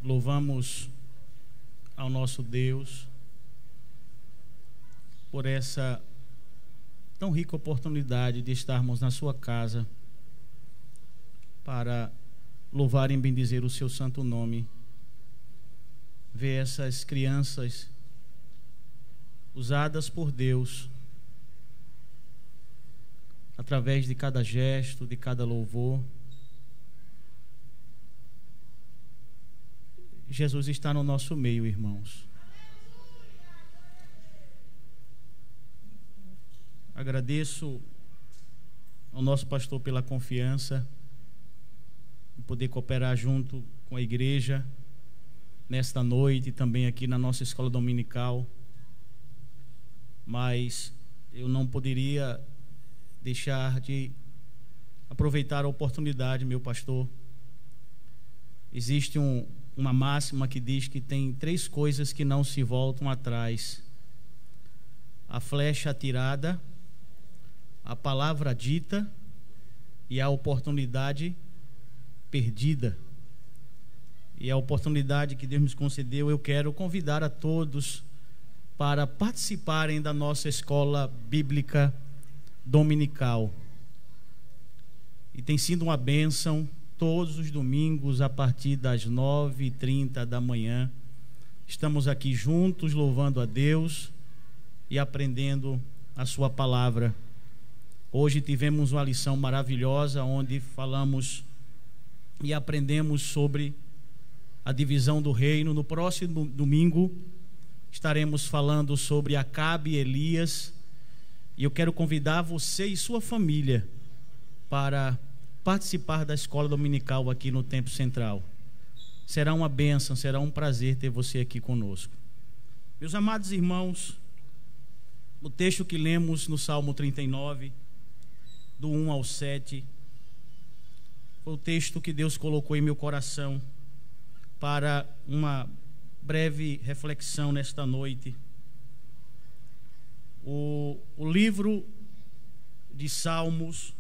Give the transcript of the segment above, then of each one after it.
Louvamos ao nosso Deus por essa tão rica oportunidade de estarmos na sua casa para louvar e bendizer o seu santo nome. Ver essas crianças usadas por Deus através de cada gesto, de cada louvor. Jesus está no nosso meio, irmãos. Agradeço ao nosso pastor pela confiança em poder cooperar junto com a igreja nesta noite e também aqui na nossa escola dominical. Mas eu não poderia deixar de aproveitar a oportunidade, meu pastor. Existe uma máxima que diz que tem 3 coisas que não se voltam atrás: a flecha atirada, a palavra dita e a oportunidade perdida. E a oportunidade que Deus nos concedeu, eu quero convidar a todos para participarem da nossa escola bíblica dominical. E tem sido uma bênção. Todos os domingos, a partir das 9h30 da manhã, estamos aqui juntos, louvando a Deus e aprendendo a sua palavra. Hoje tivemos uma lição maravilhosa, onde falamos e aprendemos sobre a divisão do reino. No próximo domingo, estaremos falando sobre Acabe e Elias. E eu quero convidar você e sua família para participar da escola dominical aqui no Templo Central. Será uma bênção, será um prazer ter você aqui conosco. Meus amados irmãos, o texto que lemos no Salmo 39, do 1 ao 7, foi o texto que Deus colocou em meu coração para uma breve reflexão nesta noite. O livro de Salmos,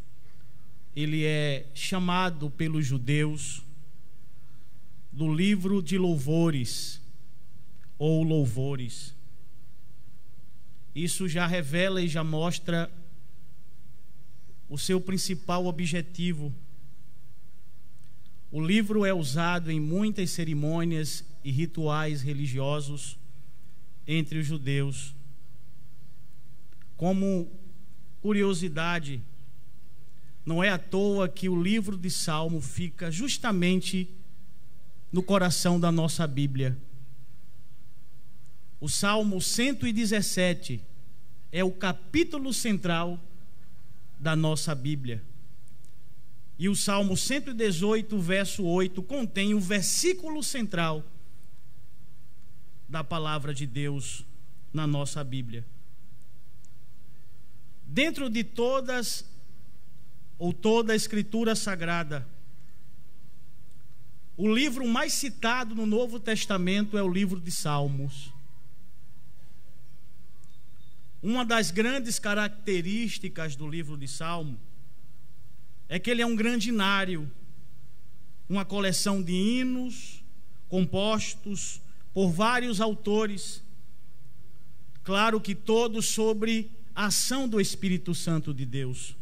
ele é chamado pelos judeus do livro de louvores ou louvores. Isso já revela e já mostra o seu principal objetivo. O livro é usado em muitas cerimônias e rituais religiosos entre os judeus. Como curiosidade, não é à toa que o livro de Salmo fica justamente no coração da nossa Bíblia. O Salmo 117 é o capítulo central da nossa Bíblia. E o Salmo 118, verso 8, contém o versículo central da palavra de Deus na nossa Bíblia. Dentro de toda a Escritura Sagrada, o livro mais citado no Novo Testamento é o livro de Salmos. Uma das grandes características do livro de Salmo é que ele é um grandinário, uma coleção de hinos compostos por vários autores, claro que todos sobre a ação do Espírito Santo de Deus.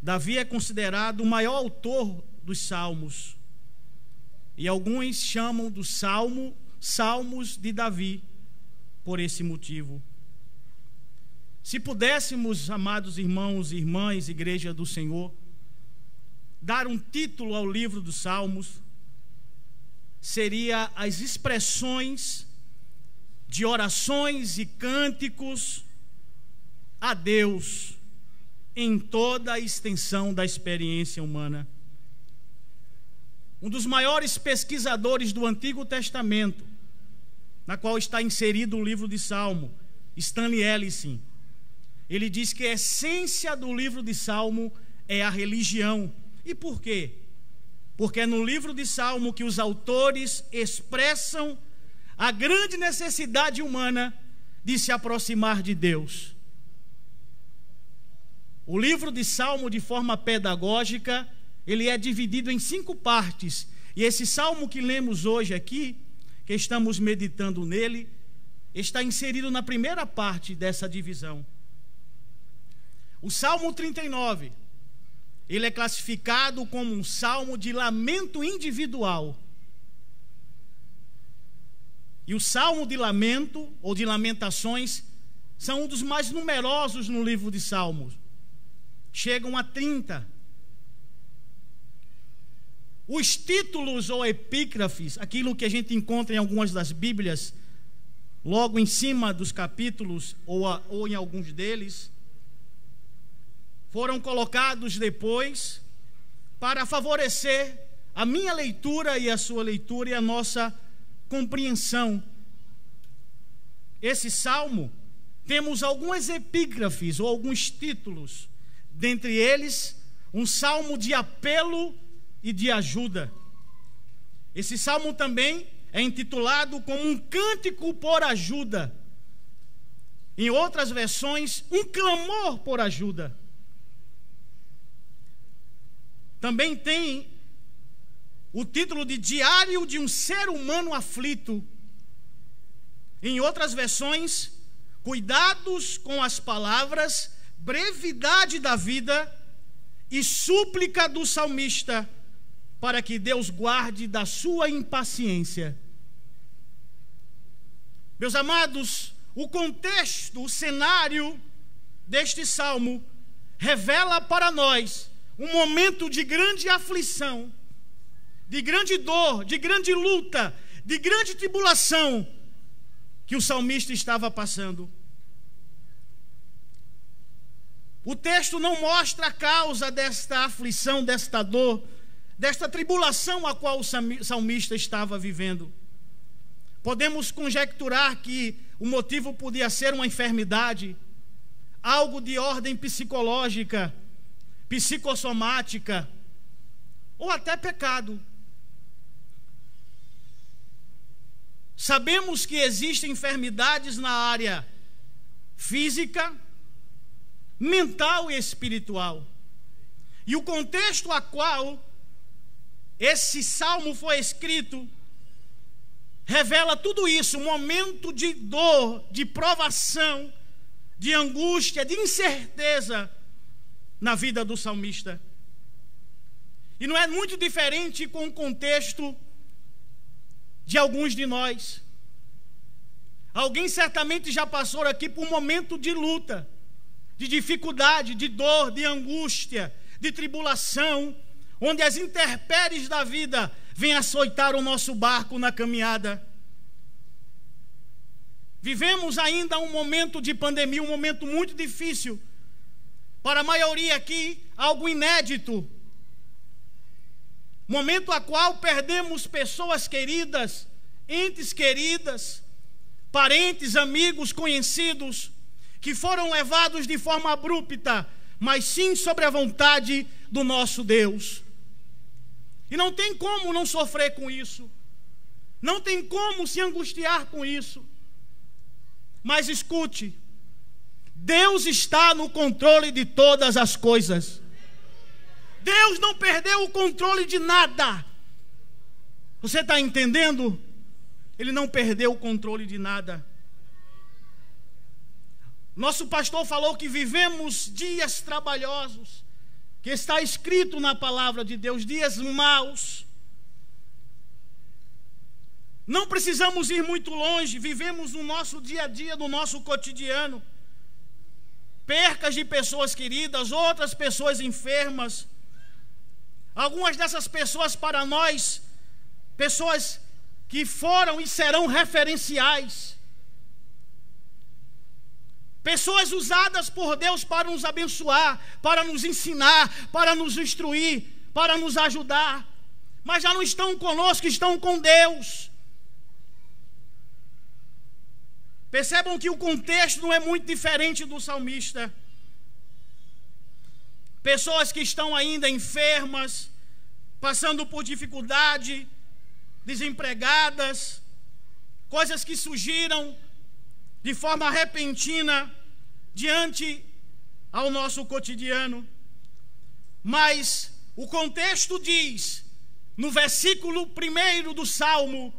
Davi é considerado o maior autor dos salmos, e alguns chamam do Salmos de Davi, por esse motivo. Se pudéssemos, amados irmãos e irmãs, Igreja do Senhor, dar um título ao livro dos Salmos, seria as expressões de orações e cânticos a Deus em toda a extensão da experiência humana. Um dos maiores pesquisadores do Antigo Testamento, na qual está inserido o livro de Salmo, Stanley Ellison, ele diz que a essência do livro de Salmo é a religião. E por quê? Porque é no livro de Salmo que os autores expressam a grande necessidade humana de se aproximar de Deus. O livro de Salmo, de forma pedagógica, ele é dividido em 5 partes, E esse salmo que lemos hoje aqui, que estamos meditando nele, está inserido na primeira parte dessa divisão. O Salmo 39, ele é classificado como um salmo de lamento individual. E o salmo de lamento, ou de lamentações, são um dos mais numerosos no livro de Salmos. Chegam a 30. Os títulos ou epígrafes, aquilo que a gente encontra em algumas das Bíblias, logo em cima dos capítulos ou em alguns deles, foram colocados depois para favorecer a minha leitura e a sua leitura e a nossa compreensão. Esse salmo, temos algumas epígrafes ou alguns títulos, dentre eles, um salmo de apelo e de ajuda. Esse salmo também é intitulado como um cântico por ajuda. Em outras versões, um clamor por ajuda. Também tem o título de Diário de um Ser Humano Aflito. Em outras versões, Cuidados com as Palavras, Brevidade da Vida e Súplica do Salmista, para que Deus guarde da sua impaciência. Meus amados, o contexto, o cenário deste salmo revela para nós um momento de grande aflição, de grande dor, de grande luta, de grande tribulação que o salmista estava passando. O texto não mostra a causa desta aflição, desta dor, desta tribulação a qual o salmista estava vivendo. Podemos conjecturar que o motivo podia ser uma enfermidade, algo de ordem psicológica, psicossomática, ou até pecado. Sabemos que existem enfermidades na área física, mental e espiritual. E o contexto a qual esse salmo foi escrito revela tudo isso, um momento de dor, de provação, de angústia, de incerteza na vida do salmista. E não é muito diferente com o contexto de alguns de nós. Alguém certamente já passou aqui por um momento de luta, de dificuldade, de dor, de angústia, de tribulação, onde as intempéries da vida vêm açoitar o nosso barco na caminhada. Vivemos ainda um momento de pandemia, um momento muito difícil. Para a maioria aqui, algo inédito. Momento a qual perdemos pessoas queridas, entes queridas, parentes, amigos, conhecidos, que foram levados de forma abrupta, mas sim sobre a vontade do nosso Deus. E não tem como não sofrer com isso. Não tem como se angustiar com isso. Mas escute, Deus está no controle de todas as coisas. Deus não perdeu o controle de nada. Você está entendendo? Ele não perdeu o controle de nada. Nosso pastor falou que vivemos dias trabalhosos, que está escrito na palavra de Deus, dias maus. Não precisamos ir muito longe, vivemos no nosso dia a dia, no nosso cotidiano. Percas de pessoas queridas, outras pessoas enfermas. Algumas dessas pessoas para nós, pessoas que foram e serão referenciais. Pessoas usadas por Deus para nos abençoar, para nos ensinar, para nos instruir, para nos ajudar. Mas já não estão conosco, estão com Deus. Percebam que o contexto não é muito diferente do salmista. Pessoas que estão ainda enfermas, passando por dificuldade, desempregadas, coisas que surgiram de forma repentina diante ao nosso cotidiano. Mas o contexto diz no versículo 1 do Salmo,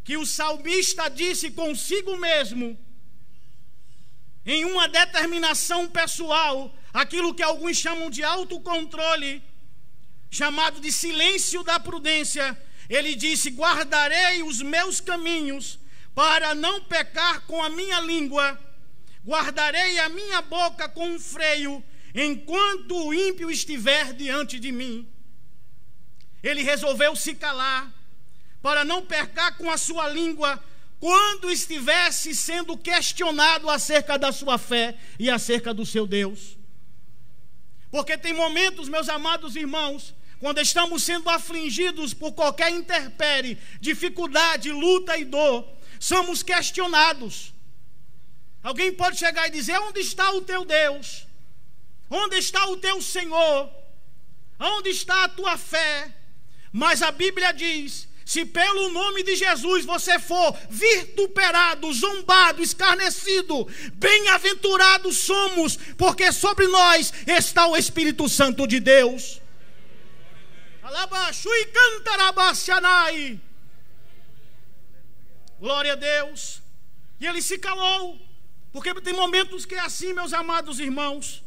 que o salmista disse consigo mesmo, em uma determinação pessoal, aquilo que alguns chamam de autocontrole, chamado de silêncio da prudência. Ele disse: guardarei os meus caminhos para não pecar com a minha língua, guardarei a minha boca com um freio, enquanto o ímpio estiver diante de mim. Ele resolveu se calar para não pecar com a sua língua quando estivesse sendo questionado acerca da sua fé e acerca do seu Deus. Porque tem momentos, meus amados irmãos, quando estamos sendo afligidos por qualquer intempérie, dificuldade, luta e dor, somos questionados. Alguém pode chegar e dizer: onde está o teu Deus? Onde está o teu Senhor? Onde está a tua fé? Mas a Bíblia diz: se pelo nome de Jesus você for vituperado, zombado, escarnecido, bem-aventurados somos, porque sobre nós está o Espírito Santo de Deus. Glória a Deus. E ele se calou, porque tem momentos que é assim, meus amados irmãos.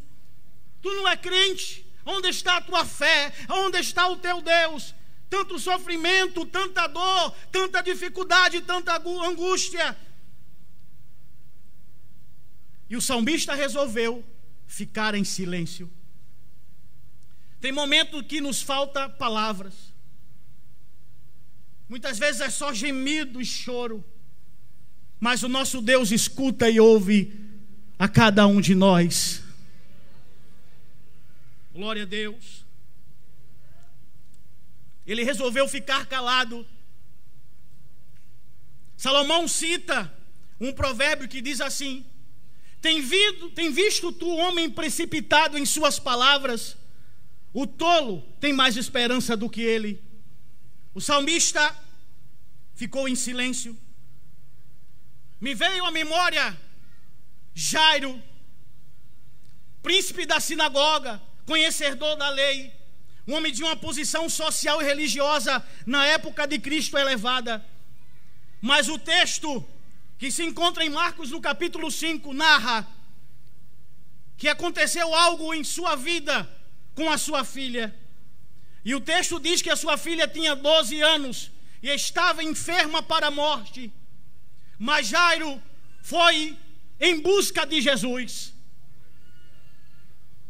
Tu não é crente, onde está a tua fé? Onde está o teu Deus? Tanto sofrimento, tanta dor, tanta dificuldade, tanta angústia. E o salmista resolveu ficar em silêncio. Tem momentos que nos falta palavras. Muitas vezes é só gemido e choro. Mas o nosso Deus escuta e ouve a cada um de nós. Glória a Deus. Ele resolveu ficar calado. Salomão cita um provérbio que diz assim: tem visto tu o homem precipitado em suas palavras? O tolo tem mais esperança do que ele. O salmista ficou em silêncio. Me veio à memória Jairo, príncipe da sinagoga, conhecedor da lei, um homem de uma posição social e religiosa na época de Cristo elevada. Mas o texto que se encontra em Marcos no capítulo 5 narra que aconteceu algo em sua vida com a sua filha. E o texto diz que a sua filha tinha 12 anos e estava enferma para a morte. Mas Jairo foi em busca de Jesus.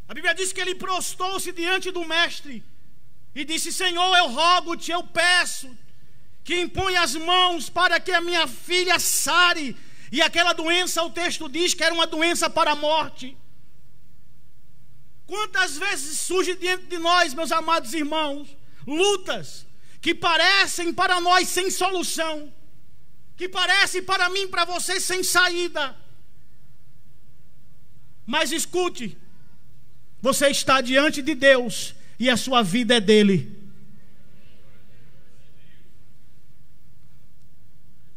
A Bíblia diz que ele prostou-se diante do mestre e disse: Senhor, eu rogo-te, eu peço que imponha as mãos para que a minha filha sare. E aquela doença, o texto diz que era uma doença para a morte. Quantas vezes surge diante de nós, meus amados irmãos, lutas que parecem para nós sem solução, que parecem para mim, para você, sem saída. Mas escute, você está diante de Deus e a sua vida é dele.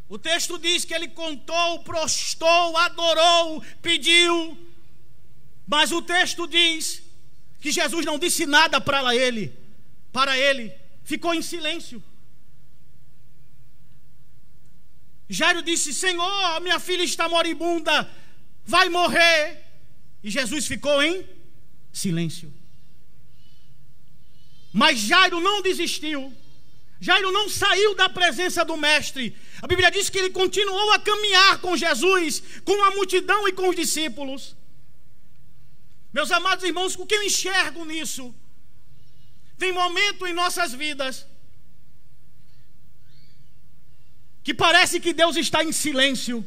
O texto diz que ele contou, prostou, adorou, pediu. Mas o texto diz que Jesus não disse nada para ele, ficou em silêncio. Jairo disse: Senhor, minha filha está moribunda, vai morrer. E Jesus ficou em silêncio. Mas Jairo não desistiu. Jairo não saiu da presença do mestre. A Bíblia diz que ele continuou a caminhar com Jesus, com a multidão e com os discípulos. Meus amados irmãos, o que eu enxergo nisso? Tem momento em nossas vidas que parece que Deus está em silêncio.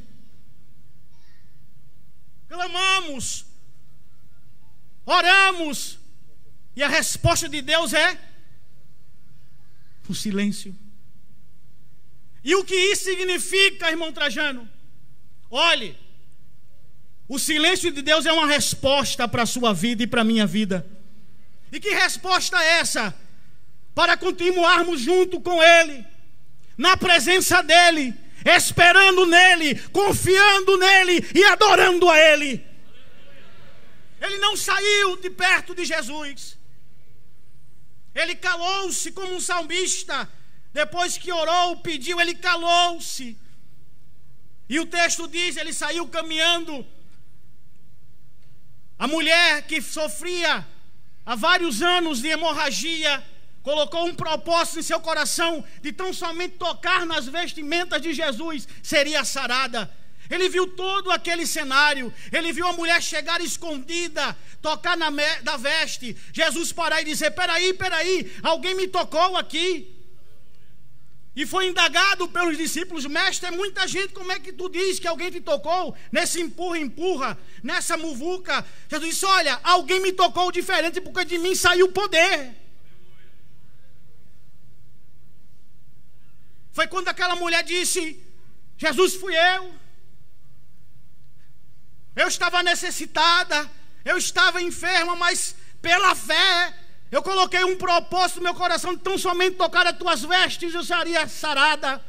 Clamamos, oramos, e a resposta de Deus é o silêncio. E o que isso significa, irmão Trajano? Olhe, o silêncio de Deus é uma resposta para a sua vida e para a minha vida. E que resposta é essa? Para continuarmos junto com Ele, na presença dEle, esperando nele, confiando nele e adorando a Ele. Ele não saiu de perto de Jesus. Ele calou-se como um salmista. Depois que orou, pediu, ele calou-se. E o texto diz, ele saiu caminhando. A mulher que sofria há vários anos de hemorragia, colocou um propósito em seu coração de tão somente tocar nas vestimentas de Jesus, seria sarada. Ele viu todo aquele cenário. Ele viu a mulher chegar escondida, tocar na veste. Jesus parar e dizer: peraí, alguém me tocou aqui. E foi indagado pelos discípulos: mestre, é muita gente, como é que tu diz que alguém te tocou? Nesse empurra, nessa muvuca. Jesus disse: olha, alguém me tocou diferente, porque de mim saiu poder. Foi quando aquela mulher disse: Jesus, fui eu. Eu estava necessitada, eu estava enferma, mas pela fé eu coloquei um propósito no meu coração de tão somente tocar as tuas vestes eu seria sarada.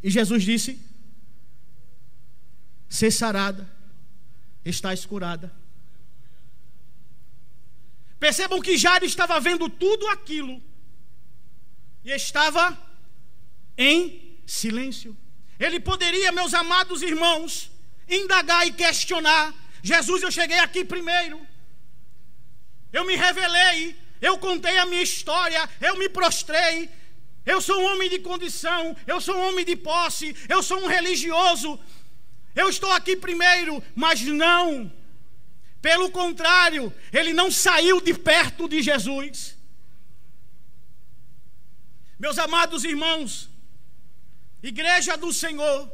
E Jesus disse: ser sarada, estás curada. Percebam que Jairo estava vendo tudo aquilo e estava em silêncio. Ele poderia, meus amados irmãos, indagar e questionar: Jesus, eu cheguei aqui primeiro, eu me revelei, eu contei a minha história, eu me prostrei, eu sou um homem de condição, eu sou um homem de posse, eu sou um religioso, eu estou aqui primeiro. Mas não, pelo contrário, ele não saiu de perto de Jesus. Meus amados irmãos, igreja do Senhor,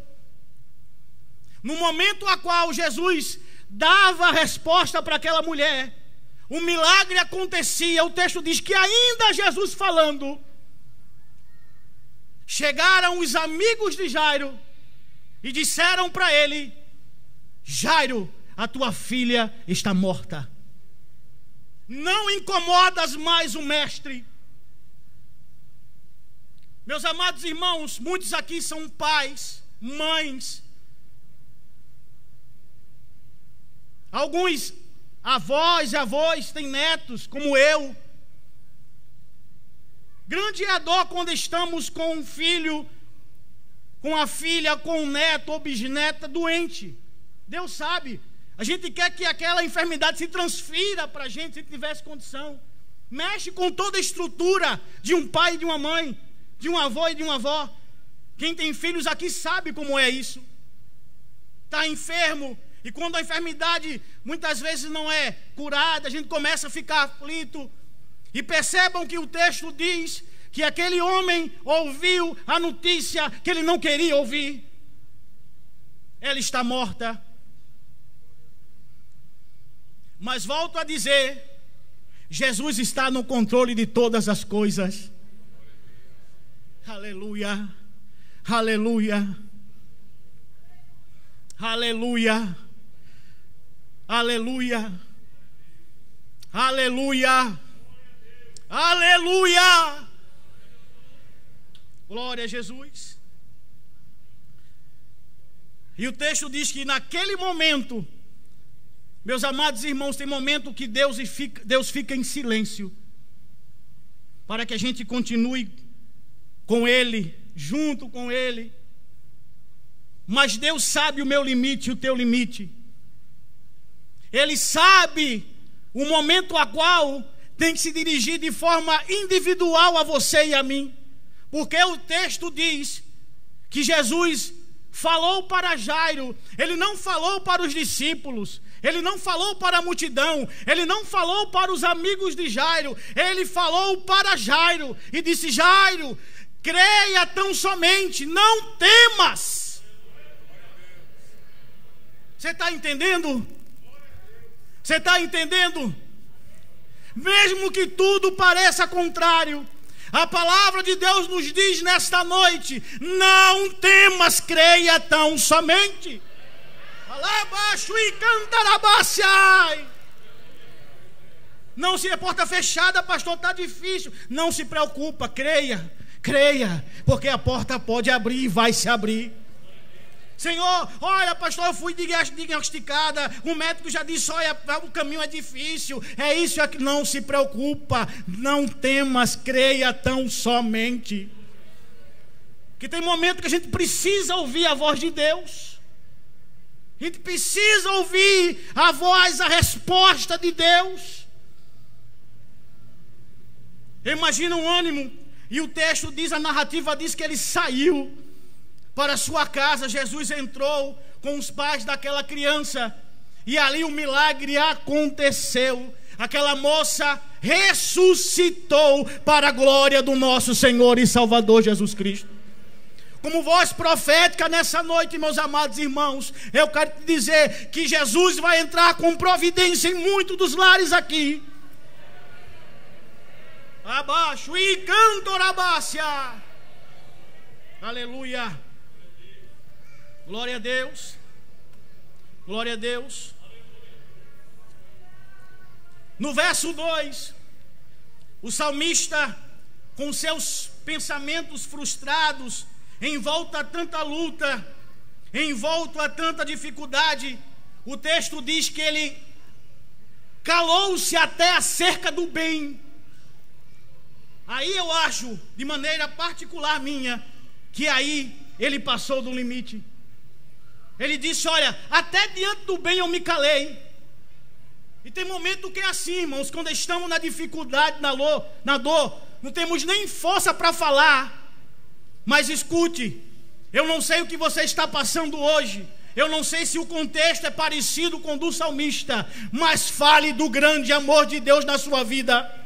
no momento a qual Jesus dava a resposta para aquela mulher, o milagre acontecia. O texto diz que ainda Jesus falando, chegaram os amigos de Jairo e disseram para ele: Jairo, a tua filha está morta. Não incomodas mais o mestre. Meus amados irmãos, muitos aqui são pais, mães, alguns avós e avós têm netos, como eu. Grande é a dor quando estamos com um filho, com a filha, com um neto ou bisneta doente. Deus sabe, a gente quer que aquela enfermidade se transfira para a gente, se tivesse condição. Mexe com toda a estrutura de um pai e de uma mãe, de um avô e de uma avó. Quem tem filhos aqui sabe como é isso. Está enfermo, e quando a enfermidade muitas vezes não é curada, a gente começa a ficar aflito. E percebam que o texto diz que aquele homem ouviu a notícia que ele não queria ouvir: ela está morta. Mas volto a dizer, Jesus está no controle de todas as coisas. Aleluia, aleluia, aleluia, aleluia, aleluia, aleluia. Glória a Jesus. E o texto diz que naquele momento, meus amados irmãos, tem momento que Deus fica em silêncio, para que a gente continue com Ele, junto com Ele. Mas Deus sabe o meu limite e o teu limite. Ele sabe o momento a qual tem que se dirigir de forma individual a você e a mim. Porque o texto diz que Jesus falou para Jairo. Ele não falou para os discípulos, ele não falou para a multidão, ele não falou para os amigos de Jairo. Ele falou para Jairo e disse: Jairo, creia tão somente, não temas. Você está entendendo? Você está entendendo? Mesmo que tudo pareça contrário, a palavra de Deus nos diz nesta noite: não temas, creia tão somente. Alabaixo e cantarabáciai. Não se é porta fechada, pastor, está difícil. Não se preocupa, creia, porque a porta pode abrir e vai se abrir. Senhor, olha, pastor, eu fui diagnosticada, o médico já disse, olha, o caminho é difícil, é isso, é que não se preocupa, não temas, creia tão somente. Que tem momento que a gente precisa ouvir a voz de Deus. A gente precisa ouvir a voz, a resposta de Deus. Imagina um ânimo, e o texto diz, a narrativa diz que ele saiu para sua casa. Jesus entrou com os pais daquela criança, e ali o milagre aconteceu. Aquela moça ressuscitou para a glória do nosso Senhor e Salvador Jesus Cristo. Como voz profética nessa noite, meus amados irmãos, eu quero te dizer que Jesus vai entrar com providência em muitos dos lares aqui. Abaixo e cantorabácia. Aleluia. Glória a Deus. Glória a Deus. No verso 2, o salmista, com seus pensamentos frustrados, em volta a tanta luta, em volta a tanta dificuldade, o texto diz que ele calou-se até acerca do bem. Aí eu acho, de maneira particular minha, que aí ele passou do limite. Ele disse, olha, até diante do bem eu me calei. E tem momento que é assim, irmãos, quando estamos na dificuldade, na dor, não temos nem força para falar. Mas escute, eu não sei o que você está passando hoje, eu não sei se o contexto é parecido com o do salmista, mas fale do grande amor de Deus na sua vida.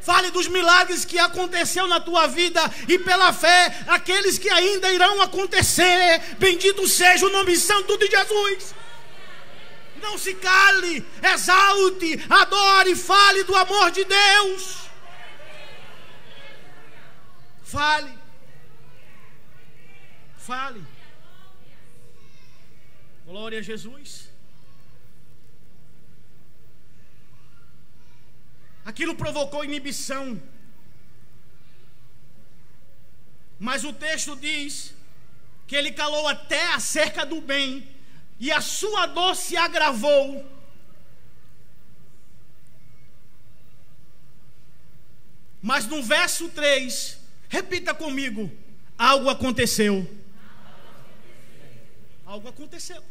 Fale dos milagres que aconteceu na tua vida, e pela fé, aqueles que ainda irão acontecer. Bendito seja o nome santo de Jesus. Não se cale, exalte, adore, fale do amor de Deus. Fale. Fale. Glória a Jesus. Aquilo provocou inibição. Mas o texto diz que ele calou até acerca do bem, e a sua dor se agravou. Mas no verso 3, repita comigo, algo aconteceu. Algo aconteceu.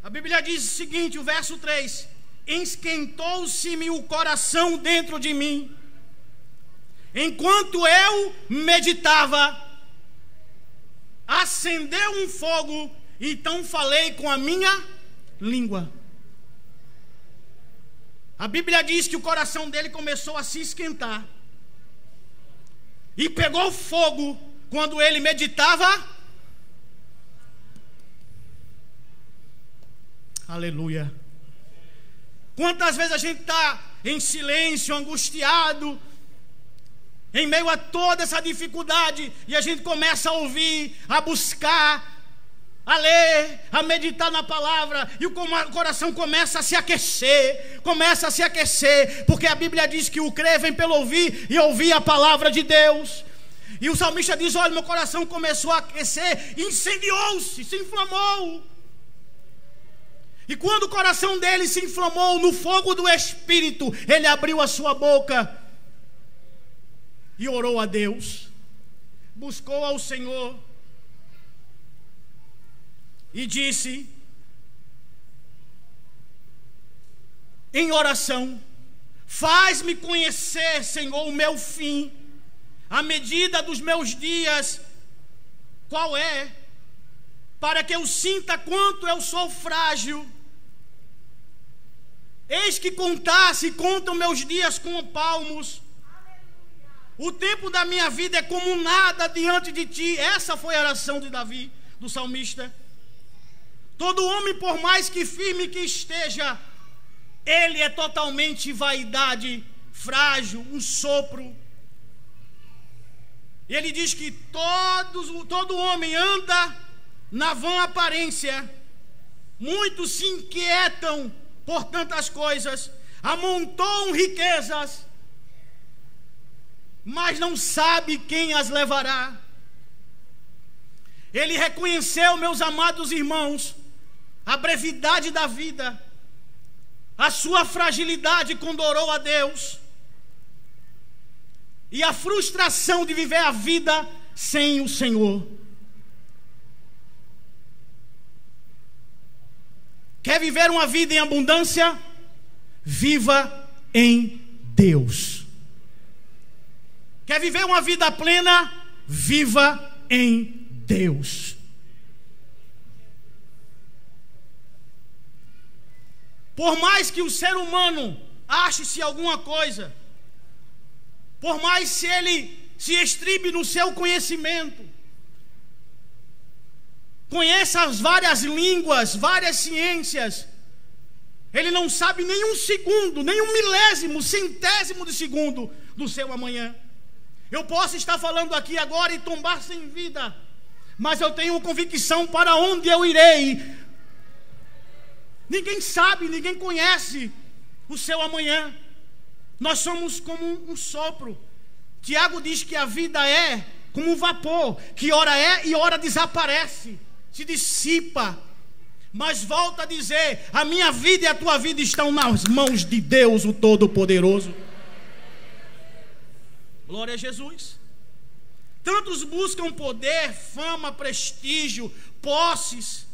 A Bíblia diz o seguinte, o verso 3: esquentou-se-me o coração dentro de mim, enquanto eu meditava, acendeu um fogo, então falei com a minha língua. A Bíblia diz que o coração dele começou a se esquentar, e pegou fogo quando ele meditava. Aleluia. Quantas vezes a gente está em silêncio, angustiado, em meio a toda essa dificuldade, e a gente começa a ouvir, a buscar, a ler, a meditar na palavra, e o coração começa a se aquecer, porque a Bíblia diz que o crer vem pelo ouvir, e ouvir a palavra de Deus. E o salmista diz, olha, meu coração começou a aquecer, incendiou-se, se inflamou. E quando o coração dele se inflamou no fogo do Espírito, ele abriu a sua boca e orou a Deus, buscou ao Senhor e disse em oração: faz-me conhecer, Senhor, o meu fim, a medida dos meus dias, qual é, para que eu sinta quanto eu sou frágil. Eis que contam meus dias com palmos. O tempo da minha vida é como nada diante de ti. Essa foi a oração de Davi, do salmista. Todo homem, por mais que firme que esteja, ele é totalmente vaidade, frágil, um sopro. E ele diz que todo homem anda na vã aparência. Muitos se inquietam por tantas coisas, amontoam riquezas, mas não sabe quem as levará. Ele reconheceu, meus amados irmãos, a brevidade da vida, a sua fragilidade quando orou a Deus, e a frustração de viver a vida sem o Senhor. Quer viver uma vida em abundância? Viva em Deus. Quer viver uma vida plena? Viva em Deus. Por mais que o ser humano ache-se alguma coisa, por mais se ele se estribe no seu conhecimento, conheça as várias línguas, várias ciências, ele não sabe nem um segundo, nem um milésimo, centésimo de segundo do seu amanhã. Eu posso estar falando aqui agora e tombar sem vida, mas eu tenho convicção para onde eu irei. Ninguém sabe, ninguém conhece o seu amanhã. Nós somos como um sopro. Tiago diz que a vida é como um vapor, que ora é e ora desaparece, se dissipa. Mas volta a dizer, a minha vida e a tua vida estão nas mãos de Deus, o Todo-Poderoso. Glória a Jesus. Tantos buscam poder, fama, prestígio, posses,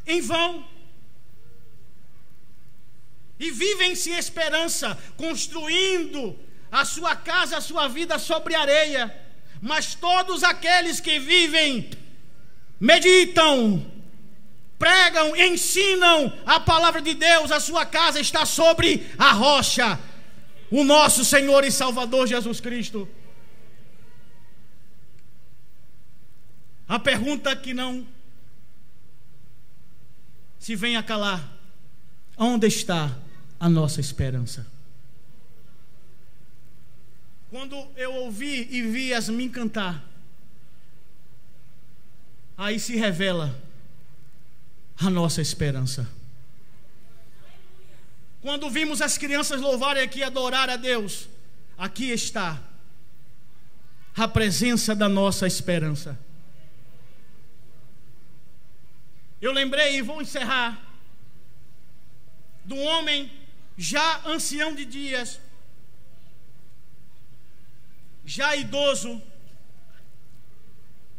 em vão. E vivem sem esperança, construindo a sua casa, a sua vida sobre areia. Mas todos aqueles que vivem, meditam, pregam, ensinam a palavra de Deus, a sua casa está sobre a rocha, o nosso Senhor e Salvador Jesus Cristo. A pergunta que não se vem a calar: onde está a nossa esperança? Quando eu ouvi e vi Yasmin cantar, aí se revela a nossa esperança. Quando vimos as crianças louvarem aqui, adorar a Deus, aqui está a presença da nossa esperança. Eu lembrei, e vou encerrar, do homem já ancião de dias, já idoso,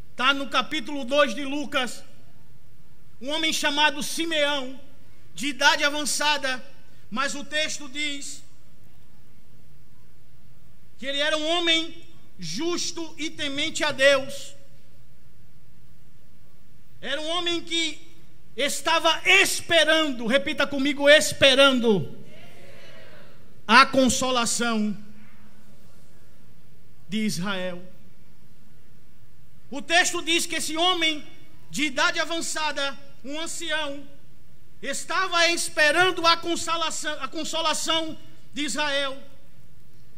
está no capítulo 2 de Lucas, um homem chamado Simeão, de idade avançada, mas o texto diz que ele era um homem justo e temente a Deus. Era um homem que estava esperando, repita comigo, esperando a consolação de Israel. O texto diz que esse homem de idade avançada, um ancião, estava esperando a consolação de Israel,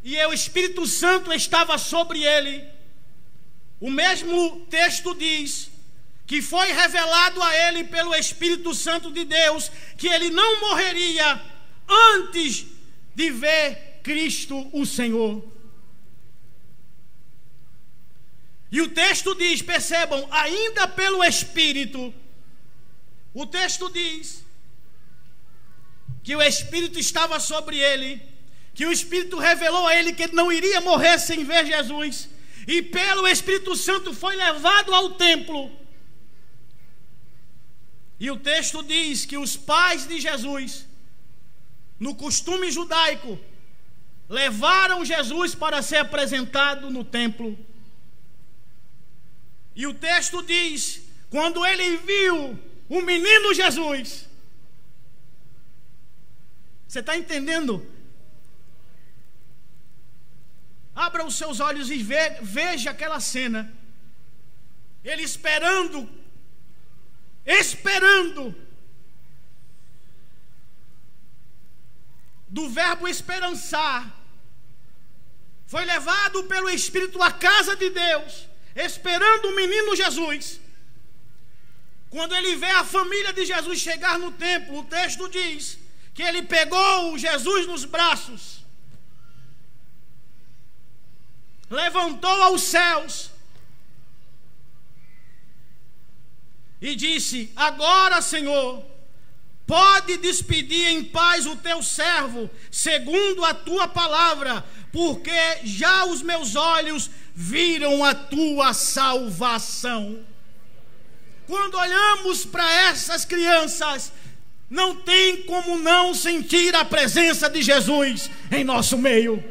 e o Espírito Santo estava sobre ele. O mesmo texto diz que foi revelado a ele pelo Espírito Santo de Deus que ele não morreria antes de ver Cristo o Senhor. E o texto diz, percebam, ainda pelo Espírito, o texto diz que o Espírito estava sobre ele, que o Espírito revelou a ele que ele não iria morrer sem ver Jesus, e pelo Espírito Santo foi levado ao templo. E o texto diz que os pais de Jesus, no costume judaico, levaram Jesus para ser apresentado no templo. E o texto diz, quando ele viu o menino Jesus, você está entendendo? Abra os seus olhos e veja aquela cena. Ele esperando, do verbo esperançar, foi levado pelo Espírito à casa de Deus, esperando o menino Jesus. Quando ele vê a família de Jesus chegar no templo, o texto diz que ele pegou Jesus nos braços, levantou aos céus e disse: agora, Senhor, pode despedir em paz o teu servo, segundo a tua palavra, porque já os meus olhos viram a tua salvação. Quando olhamos para essas crianças, não tem como não sentir a presença de Jesus em nosso meio.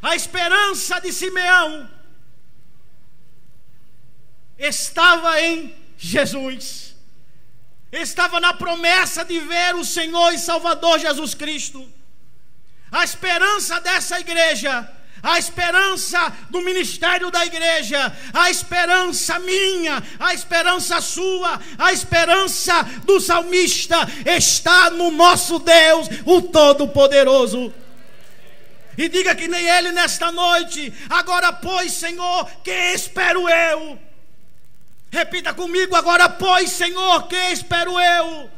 A esperança de Simeão estava em Jesus, estava na promessa de ver o Senhor e Salvador Jesus Cristo. A esperança dessa igreja, a esperança do ministério da igreja, a esperança minha, a esperança sua, a esperança do salmista está no nosso Deus, o Todo-Poderoso. E diga que nem ele nesta noite: agora pois, Senhor, que espero eu? Repita comigo: agora pois, Senhor, que espero eu?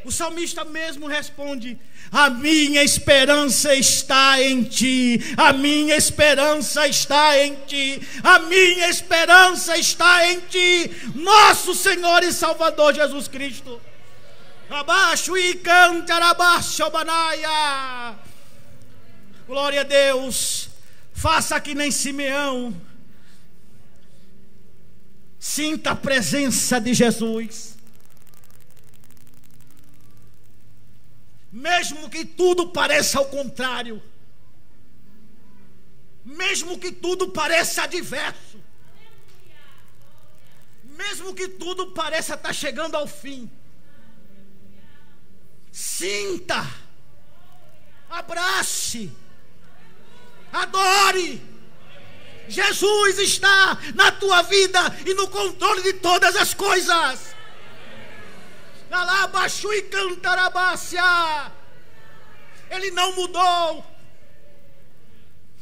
O salmista mesmo responde: a minha esperança está em ti, a minha esperança está em ti, a minha esperança está em ti, nosso Senhor e Salvador Jesus Cristo. Abaixo e canta, abaixo, banaia. Glória a Deus. Faça que nem Simeão. Sinta a presença de Jesus. Mesmo que tudo pareça ao contrário, mesmo que tudo pareça adverso, mesmo que tudo pareça estar chegando ao fim, sinta, abrace, adore. Jesus está na tua vida e no controle de todas as coisas. Alabaxu e cantarabácia. Ele não mudou,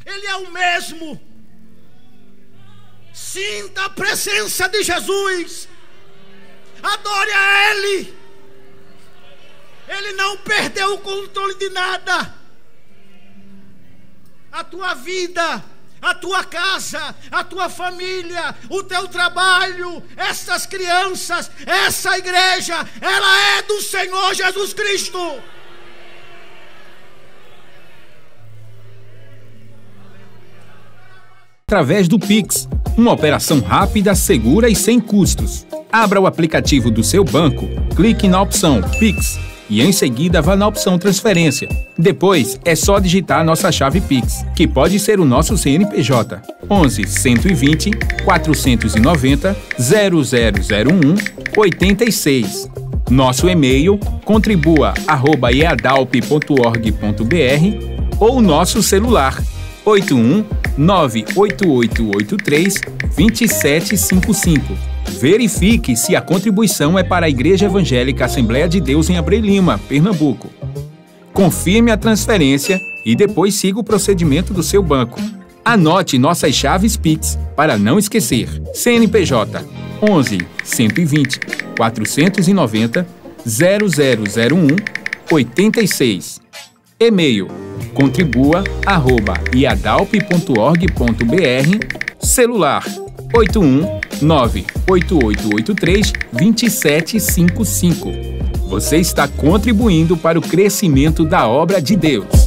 ele é o mesmo. Sinta a presença de Jesus, adore a Ele. Ele não perdeu o controle de nada. A tua vida, a tua casa, a tua família, o teu trabalho, essas crianças, essa igreja, ela é do Senhor Jesus Cristo. Através do Pix, uma operação rápida, segura e sem custos. Abra o aplicativo do seu banco, clique na opção Pix e em seguida vá na opção Transferência. Depois é só digitar a nossa chave Pix, que pode ser o nosso CNPJ 11 120 490 0001 86. Nosso e-mail contribua@eadalp.org.br ou nosso celular 81 98883 2755. Verifique se a contribuição é para a Igreja Evangélica Assembleia de Deus em Abreu Lima, Pernambuco. Confirme a transferência e depois siga o procedimento do seu banco. Anote nossas chaves Pix para não esquecer. CNPJ 11 120 490 0001 86. E-mail contribua@iadalp.org.br. Celular 81 98883 2755. Você está contribuindo para o crescimento da obra de Deus.